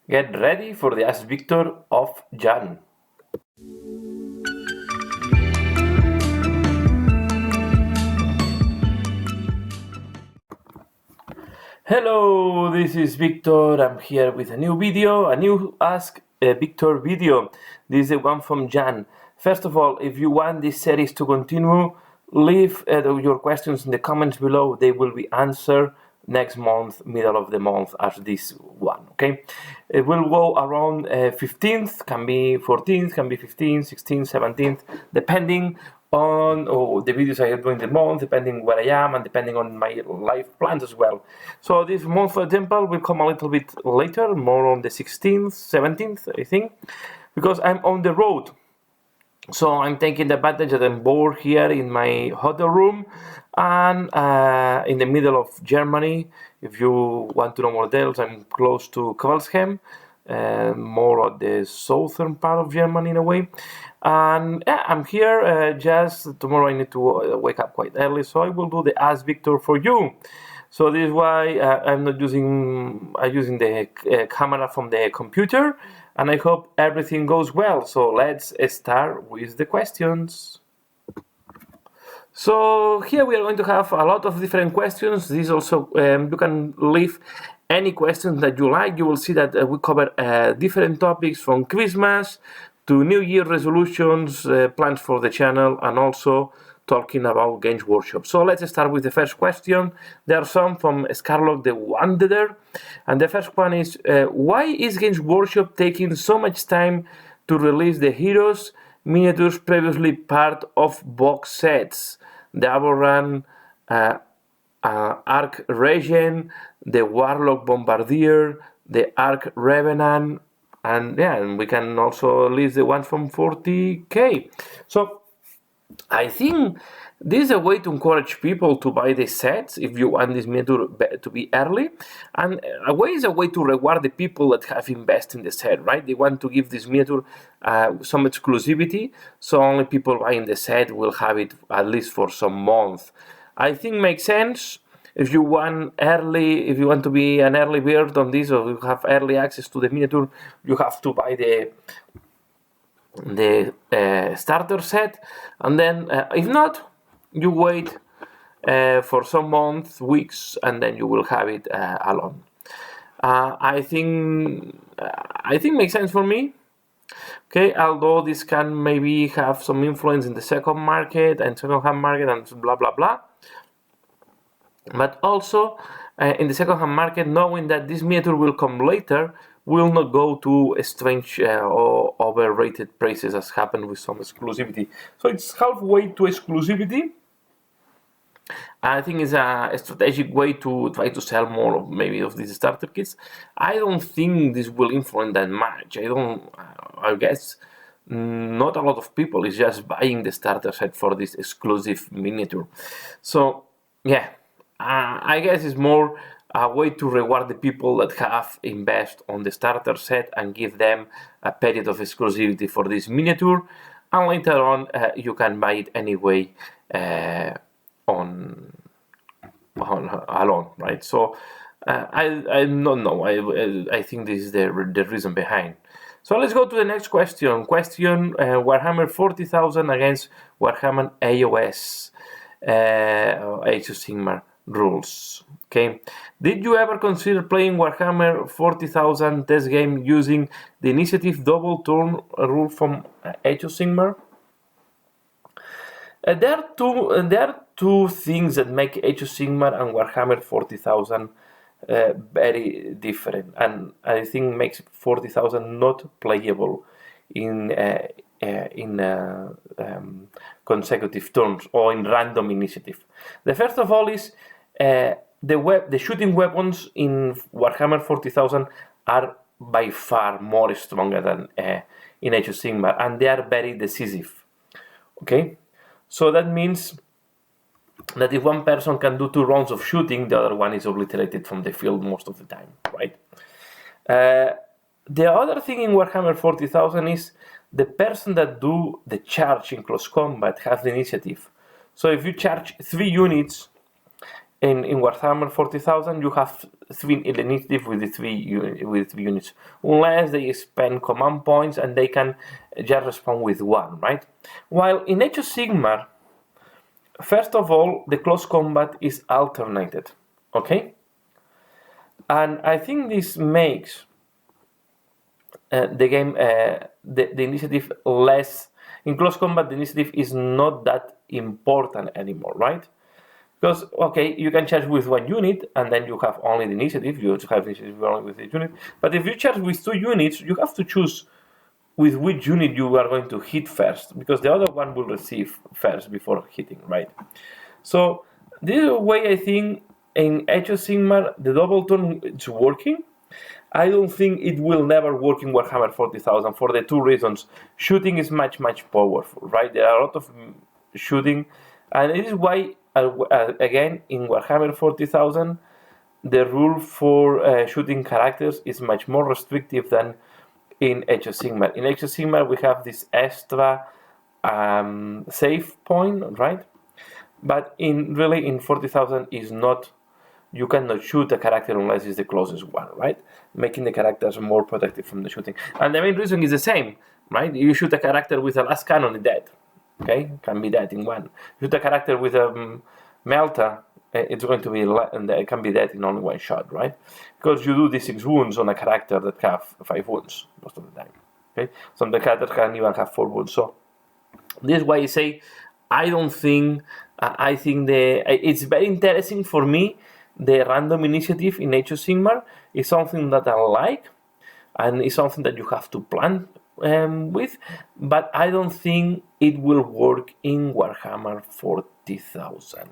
Get ready for the Ask Victor of Jan. Hello, this is Victor. I'm here with a new video, a new Ask Victor video. This is the one from Jan. First of all, if you want this series to continue, leave your questions in the comments below. They will be answered next month, middle of the month, as this one. Okay, it will go around 15th, can be 14th, can be 15th, 16th, 17th, depending on the videos I have during the month, depending where I am and depending on my life plans as well. So this month, for example, will come a little bit later, more on the 16th, 17th, I think, because I'm on the road. So I'm taking the advantage that I'm bored here in my hotel room and in the middle of Germany. If you want to know more details, I'm close to Kvalsheim, more at the southern part of Germany in a way. And yeah, I'm here just tomorrow. I need to wake up quite early, so I will do the Ask Victor for you. So this is why I'm using the camera from the computer, and I hope everything goes well. So let's start with the questions. So here we are going to have a lot of different questions. This also you can leave any questions that you like. You will see that we cover different topics from Christmas to New Year resolutions, plans for the channel, and also talking about Games Workshop. So let's start with the first question. There are some from Scarlock the Wanderer, and the first one is why is Games Workshop taking so much time to release the heroes miniatures previously part of box sets? The Aboran Arc Regent, the Warlock Bombardier, the Arc Revenant, and yeah, and we can also list the ones from 40k. So I think this is a way to encourage people to buy the sets if you want this miniature to be early, and a way to reward the people that have invested in the set, right? They want to give this miniature some exclusivity, so only people buying the set will have it at least for some month. I think makes sense. If you want to be an early bird on this, or you have early access to the miniature, you have to buy the starter set, and then if not, you wait for some months, weeks, and then you will have it alone. I think makes sense for me. Okay, although this can maybe have some influence in the second market and second-hand market and blah blah blah. But also in the second-hand market, knowing that this miniature will come later, will not go to strange or overrated prices as happened with some exclusivity. So it's halfway to exclusivity. I think it's a strategic way to try to sell more of maybe of these starter kits. I don't think this will influence that much. I guess not a lot of people is just buying the starter set for this exclusive miniature. So yeah, I guess it's more a way to reward the people that have invested on the starter set and give them a period of exclusivity for this miniature, and later on you can buy it anyway on alone, right? So I don't know. I think this is the reason behind. So let's go to the next question. Warhammer 40,000 against Warhammer AOS, Age of Sigmar rules. Okay, did you ever consider playing Warhammer 40,000 test game using the initiative double turn rule from Age of Sigmar? There are two things that make Age of Sigmar and Warhammer 40,000 very different, and I think makes 40,000 not playable in consecutive turns or in random initiative. The first of all is the shooting weapons in Warhammer 40,000 are by far more stronger than in Age of Sigmar, and they are very decisive. Okay, so that means that if one person can do 2 rounds of shooting, the other one is obliterated from the field most of the time, right? The other thing in Warhammer 40,000 is the person that do the charge in close combat has the initiative. So if you charge 3 units, in Warhammer 40,000, you have 3 initiative with the 3 units, unless they spend command points and they can just respond with 1, right? While in Age of Sigmar, first of all, the close combat is alternated, okay? And I think this makes the game, the initiative less. In close combat, the initiative is not that important anymore, right? Because, okay, you can charge with 1 unit, and then you have only the initiative. You have initiative only with the unit. But if you charge with 2 units, you have to choose with which unit you are going to hit first, because the other one will receive first before hitting, right? So this way, I think in Age of Sigmar, the double turn is working. I don't think it will never work in Warhammer 40,000 for the 2 reasons. Shooting is much powerful, right? There are a lot of shooting, and it is why, again, in Warhammer 40,000, the rule for shooting characters is much more restrictive than in Age of Sigmar. In Age of Sigmar, we have this extra save point, right? But in 40,000 is not. You cannot shoot a character unless it's the closest one, right? Making the characters more protected from the shooting. And the main reason is the same, right? You shoot a character with a last cannon, dead. Okay, can be dead in 1. Shoot a character with a melter, it's going to be, and it can be dead in only 1 shot, right? Because you do the 6 wounds on a character that have 5 wounds most of the time. Okay, some of the characters can even have 4 wounds. So this is why I say I don't think. I think it's very interesting for me. The random initiative in Age of Sigmar is something that I like, and it's something that you have to plan with, but I don't think it will work in Warhammer 40,000.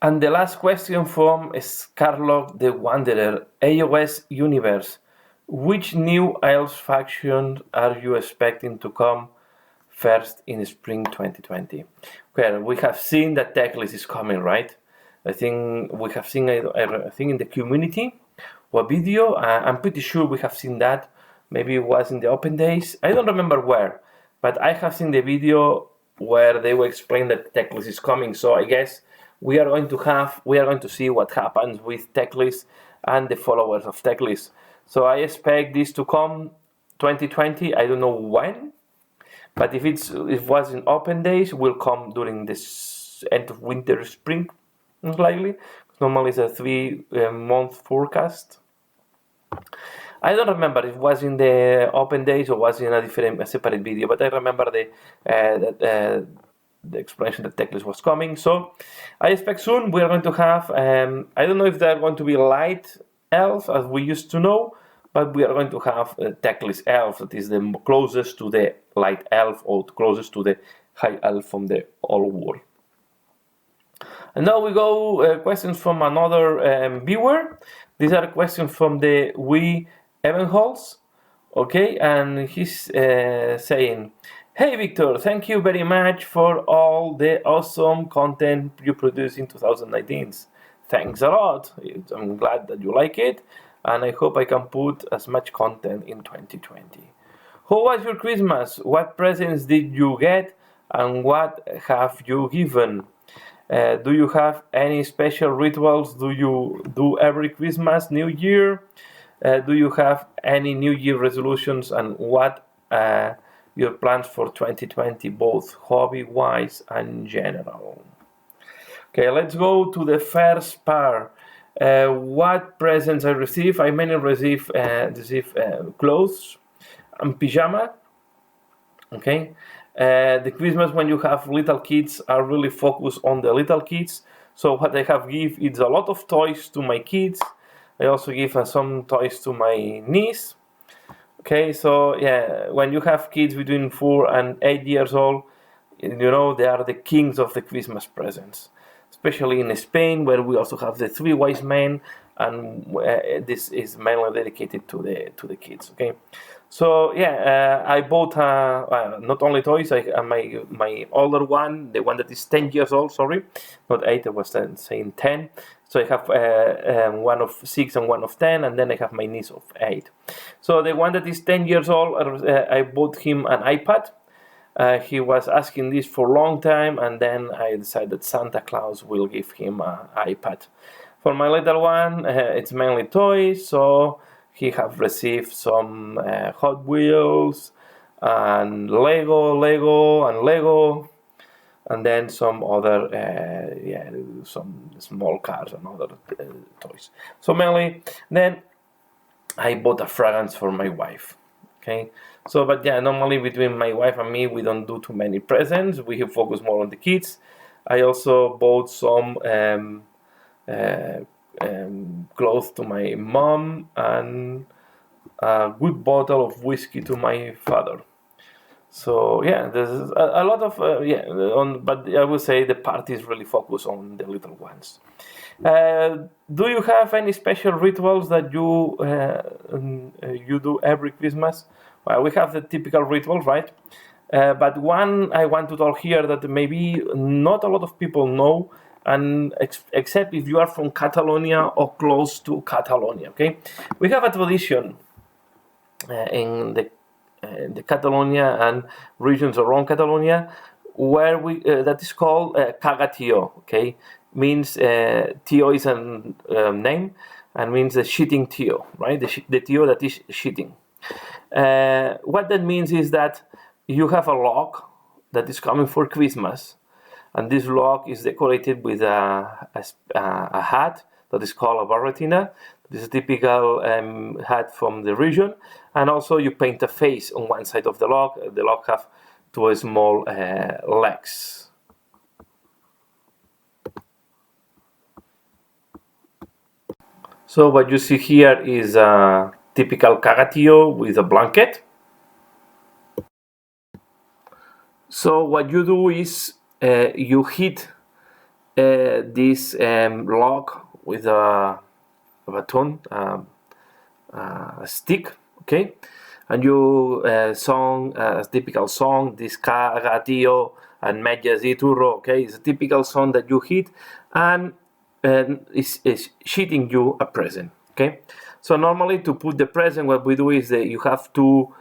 And the last question from Scarlock the Wanderer, AOS Universe. Which new Elves faction are you expecting to come first in spring 2020? Well, we have seen that Teclis is coming, right? I think we have seen, I think in the community or video, I'm pretty sure we have seen that. Maybe it was in the open days. I don't remember where, but I have seen the video where they will explain that Teclis is coming. So I guess we are going to see what happens with Teclis and the followers of Teclis. So I expect this to come 2020. I don't know when. But if it was in open days, will come during this end of winter, spring, most likely. Normally it's a 3-month forecast. I don't remember if it was in the open days or was in a separate video, but I remember the explanation that Teclis was coming. So I expect soon we are going to have, I don't know if they're going to be light elves as we used to know, but we are going to have Teclis elf that is the closest to the light elf or closest to the high elf from the old world. And now we go questions from another viewer. These are questions from the Wee Evenholz. Okay, and he's saying, "Hey Victor, thank you very much for all the awesome content you produced in 2019. Thanks a lot. I'm glad that you like it, and I hope I can put as much content in 2020. How was your Christmas? What presents did you get, and what have you given? Do you have any special rituals do you do every Christmas, New Year? Do you have any New Year resolutions, and what your plans for 2020, both hobby-wise and general?" Okay, let's go to the first part. What presents I receive? I mainly receive clothes and pyjama. Okay. The Christmas when you have little kids are really focused on the little kids. So what I have give is a lot of toys to my kids. I also give some toys to my niece. Okay, so yeah, when you have kids between 4 and 8 years old, you know they are the kings of the Christmas presents. Especially in Spain, where we also have the 3 wise men, and this is mainly dedicated to the kids. Okay, so yeah, I bought not only toys. My older one, the one that is 10 years old. Sorry, not 8. I was saying 10. So I have one of 6 and one of 10, and then I have my niece of 8. So the one that is 10 years old, I bought him an iPad. He was asking this for a long time, and then I decided Santa Claus will give him an iPad. For my little one, it's mainly toys, so he have received some Hot Wheels and Lego, and then some other, some small cars and other toys. So mainly, then I bought a fragrance for my wife. Okay, so but yeah, normally between my wife and me, we don't do too many presents. We focus more on the kids. I also bought some uh, clothes to my mom and a good bottle of whiskey to my father. So yeah, there's a lot of but I would say the party is really focused on the little ones. Do you have any special rituals that you do every Christmas? Well, we have the typical ritual, right? But one I want to talk here that maybe not a lot of people know, and except if you are from Catalonia or close to Catalonia. Okay, we have a tradition in the Catalonia and regions around Catalonia, where we that is called cagatio. Okay, means tio is a name and means the shitting tio, right? The tio that is shitting. What that means is that you have a log that is coming for Christmas, and this log is decorated with a hat that is called a barretina. This is a typical hat from the region, and also you paint a face on one side of the log. The log have two small legs. So what you see here is a typical cagatio with a blanket. So what you do is you hit this log with a baton, a stick, okay, and you song a typical song, this cagatio and media ziturro, okay, it's a typical song that you hit, and is shooting you a present, okay. So normally to put the present, what we do is that you have to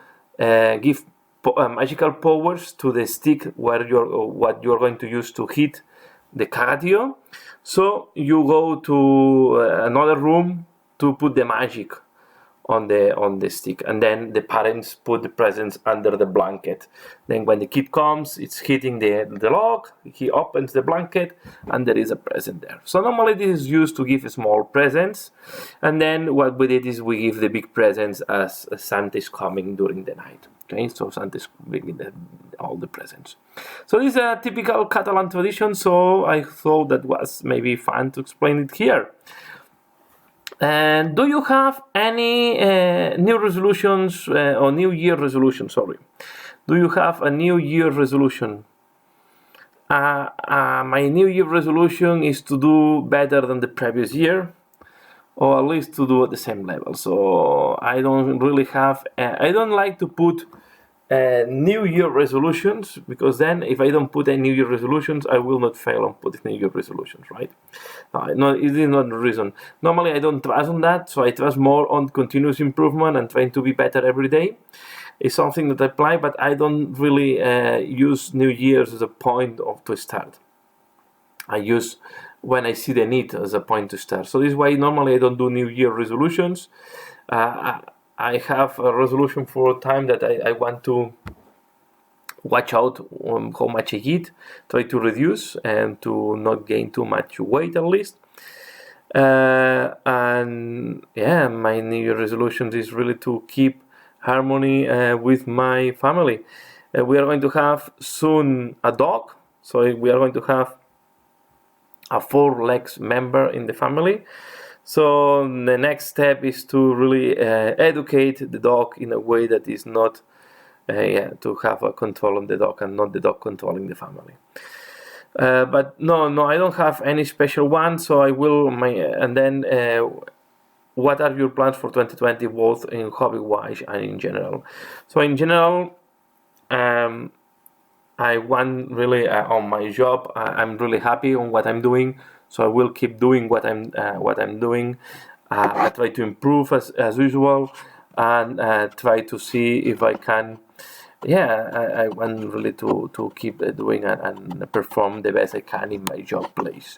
give magical powers to the stick where what you're going to use to hit the cagatio. So you go to another room to put the magic on the stick, and then the parents put the presents under the blanket. Then when the kid comes, it's hitting the log, he opens the blanket, and there is a present there. So normally this is used to give small presents, and then what we did is we give the big presents as Santa is coming during the night. Okay, so Santa is bringing all the presents. So this is a typical Catalan tradition, so I thought that was maybe fun to explain it here. And do you have any new resolutions or New Year resolution? Sorry, do you have a New Year resolution? My New Year resolution is to do better than the previous year, or at least to do at the same level. So I don't really have. I don't like to put New Year resolutions, because then if I don't put any New Year resolutions, I will not fail on putting New Year resolutions, right? No, it is not the reason. Normally I don't trust on that, so I trust more on continuous improvement and trying to be better every day. It's something that I apply, but I don't really use New Year's as a point to start. I use when I see the need as a point to start. So this is why normally I don't do New Year resolutions. I have a resolution for a time that I want to watch out on how much I eat, try to reduce and to not gain too much weight at least. And yeah, my New Year resolution is really to keep harmony with my family. We are going to have soon a dog, so we are going to have a 4 legs member in the family. So the next step is to really educate the dog in a way that is not, to have a control on the dog and not the dog controlling the family. But no, I don't have any special one. So I will and then what are your plans for 2020, both in hobby-wise and in general? So in general, I want really on my job. I'm really happy on what I'm doing, so I will keep doing what I'm doing. I try to improve as usual, and try to see if I can yeah, I want really to keep doing and perform the best I can in my job place.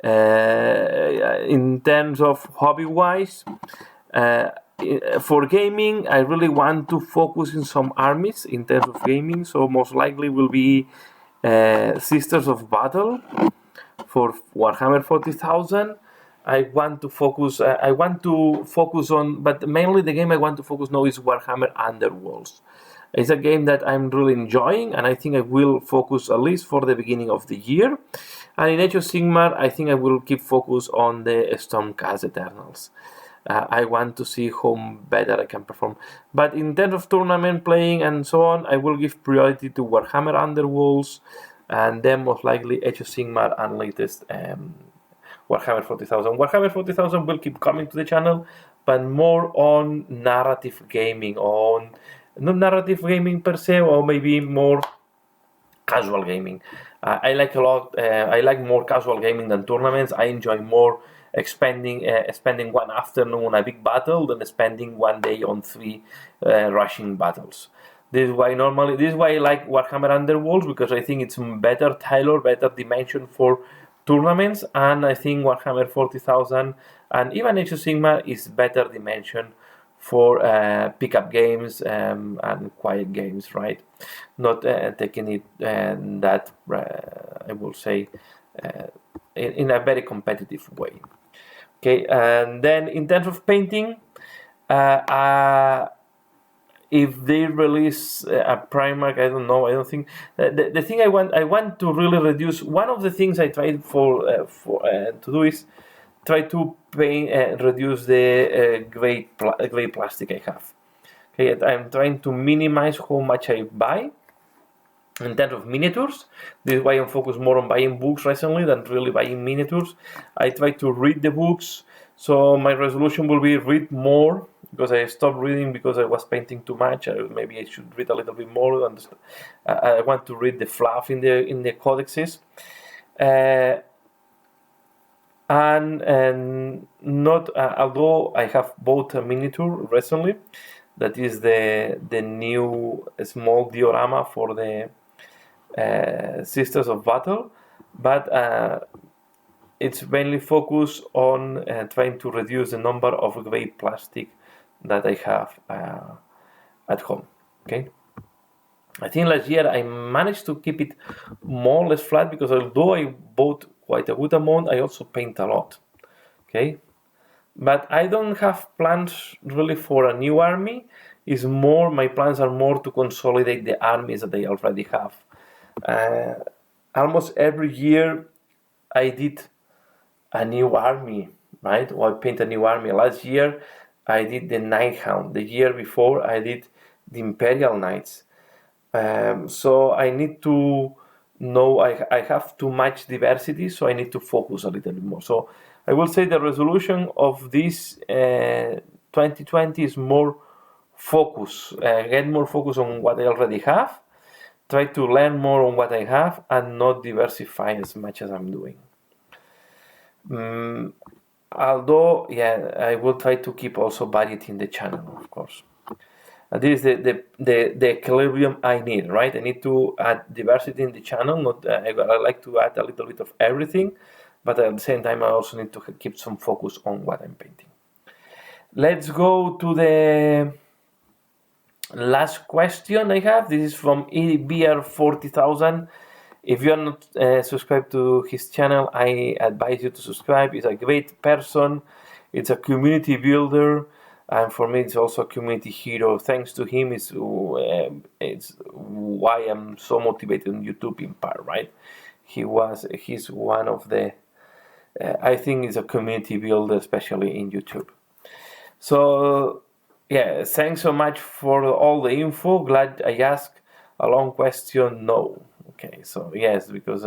In terms of hobby wise, uh, for gaming, I really want to focus in some armies in terms of gaming. So most likely will be Sisters of Battle for Warhammer 40,000. I want to focus. I want to focus on, but mainly the game I want to focus now is Warhammer Underworlds. It's a game that I'm really enjoying, and I think I will focus at least for the beginning of the year. And in Age of Sigmar, I think I will keep focus on the Stormcast Eternals. I want to see how better I can perform. But in terms of tournament playing and so on, I will give priority to Warhammer Underworlds, and then most likely Age of Sigmar and latest Warhammer 40,000. Warhammer 40,000 will keep coming to the channel, but more on narrative gaming, on not narrative gaming per se, or maybe more casual gaming. I like a lot. I like more casual gaming than tournaments. I enjoy more spending one afternoon on a big battle than spending one day on three rushing battles. This is why I like Warhammer Underworlds, because I think it's better tailored, better dimension for tournaments, and I think Warhammer 40,000 and even Age of Sigmar is better dimension for pickup games and quiet games, right? Not taking it that I will say in a very competitive way. Okay, and then in terms of painting, uh, uh, if they release a Primark, I don't know. I don't think the thing I want to really reduce. One of the things I tried to do is try to paint reduce the gray plastic I have. Okay, I'm trying to minimize how much I buy in terms of miniatures. This is why I'm focused more on buying books recently than really buying miniatures. I try to read the books, so my resolution will be read more, because I stopped reading because I was painting too much. Maybe I should read a little bit more. I want to read the fluff in the codexes. Uh, and not although I have bought a miniature recently, that is the new small diorama for the Sisters of Battle, but it's mainly focused on trying to reduce the number of gray plastic that I have at home. Okay, I think last year I managed to keep it more or less flat, because although I bought quite a good amount, I also paint a lot. Okay, but I don't have plans really for a new army. Is more My plans are more to consolidate the armies that I already have. Uh, Almost every year I did a new army, right? Or I paint a new army. Last year I did the Nighthound. The year before I did the Imperial Knights. So I need to know I have too much diversity, so I need to focus a little bit more. So I will say the resolution of this 2020 is more focus, get more focus on what I already have, try to learn more on what I have, and not diversify as much as I'm doing. Although, yeah, I will try to keep also variety in the channel, of course. And this is the equilibrium I need, right? I need to add diversity in the channel. Not I like to add a little bit of everything, but at the same time I also need to keep some focus on what I'm painting. Let's go to the last question I have. This is from EBR40,000. If you are not subscribed to his channel, I advise you to subscribe. He's a great person. It's a community builder, and for me, it's also a community hero. Thanks to him, it's why I'm so motivated on YouTube in part. Right? He's one of the. I think he's a community builder, especially in YouTube. So yeah, thanks so much for all the info. Glad I asked a long question. No. Okay, so yes, because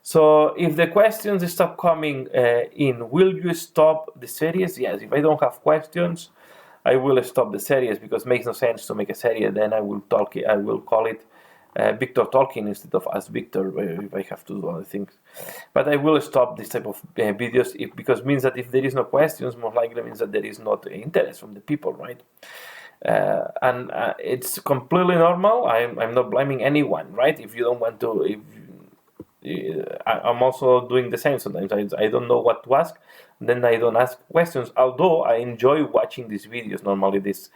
so if the questions stop coming in, will you stop the series? Yes, if I don't have questions, I will stop the series, because it makes no sense to make a series. Then I will call it Victor talking instead of Ask Victor if I have to do other things. But I will stop this type of videos because it means that if there is no questions, more likely means that there is not interest from the people, right? And it's completely normal. I'm not blaming anyone, right? If you don't want to, I'm also doing the same. Sometimes I don't know what to ask, then I don't ask questions. Although I enjoy watching these videos. Normally, these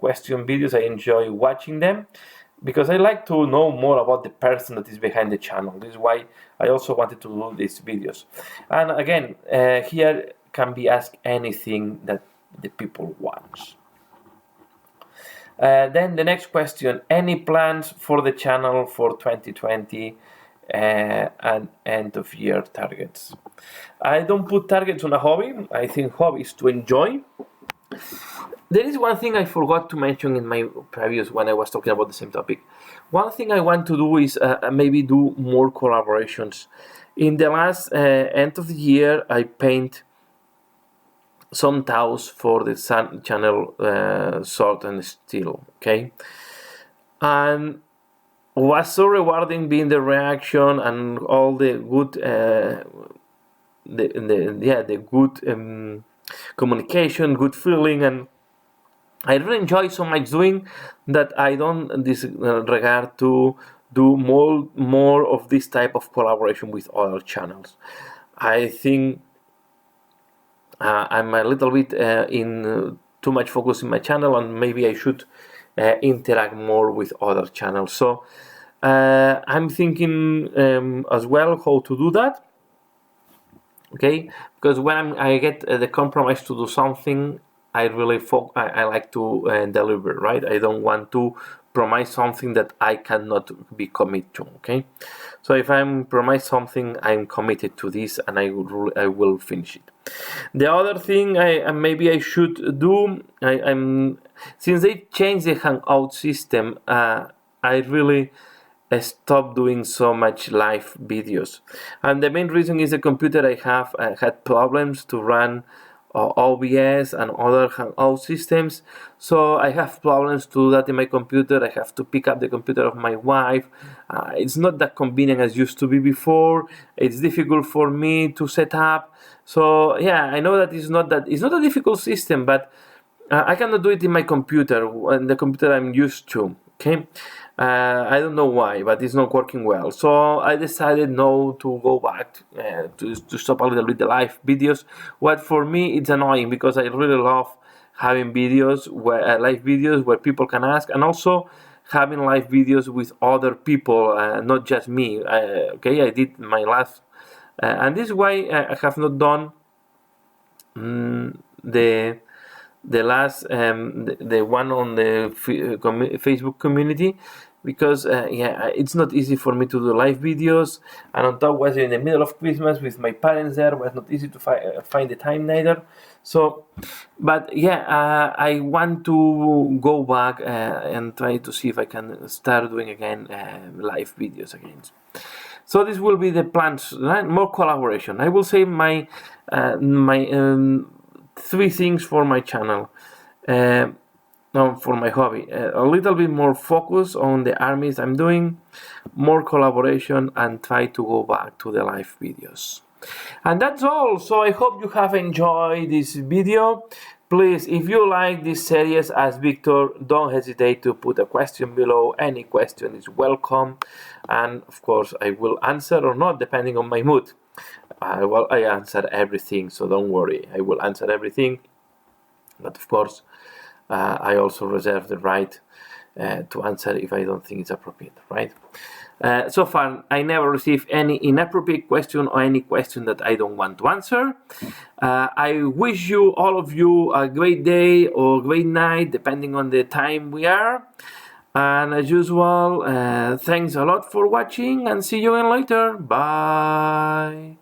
question videos, I enjoy watching them because I like to know more about the person that is behind the channel. This is why I also wanted to do these videos. And again, here can be asked anything that the people want. Then the next question, any plans for the channel for 2020 and end of year targets? I don't put targets on a hobby. I think hobby is to enjoy. There is one thing I forgot to mention in my previous when I was talking about the same topic. One thing I want to do is maybe do more collaborations. In the last end of the year, I paint some towels for the Sun channel Sword and Steel, okay? And was so rewarding being the reaction and all the good the good communication, good feeling, and I really enjoy so much doing that I don't disregard to do more of this type of collaboration with other channels. I think I'm a little bit in too much focus in my channel, and maybe I should interact more with other channels. So I'm thinking as well how to do that. Okay, because when I get the compromise to do something, I really I like to deliver, right? I don't want to promise something that I cannot be committed to. Okay, so if I'm promised something, I'm committed to this, and I will finish it. The other thing maybe I should do, I'm since they changed the Hangout system, I really stopped doing so much live videos, and the main reason is the computer I have had problems to run OBS and other Hangout systems, so I have problems to do that in my computer. I have to pick up the computer of my wife. It's not that convenient as used to be before. It's difficult for me to set up. So yeah, I know that it's not a difficult system, but I cannot do it in my computer, and the computer I'm used to. Okay, I don't know why, but it's not working well. So I decided no to go back to stop a little bit the live videos. What for me it's annoying because I really love having videos where live videos where people can ask, and also having live videos with other people, not just me. Okay, I did my last, and this is why I have not done the last the one on the Facebook community, because yeah, it's not easy for me to do live videos, and on top was in the middle of Christmas with my parents there, was not easy to find the time neither. So but yeah, I want to go back and try to see if I can start doing again live videos again. So this will be the plans, right? More collaboration. I will say my three things for my channel, no, for my hobby. A little bit more focus on the armies I'm doing, more collaboration, and try to go back to the live videos. And that's all. So I hope you have enjoyed this video. Please, if you like this series as Victor, don't hesitate to put a question below. Any question is welcome, and of course I will answer or not depending on my mood. I answer everything, so don't worry, I will answer everything, but of course I also reserve the right to answer if I don't think it's appropriate, right? So far I never received any inappropriate question or any question that I don't want to answer. I wish you, all of you, a great day or great night depending on the time we are, and as usual, thanks a lot for watching, and see you again later. Bye.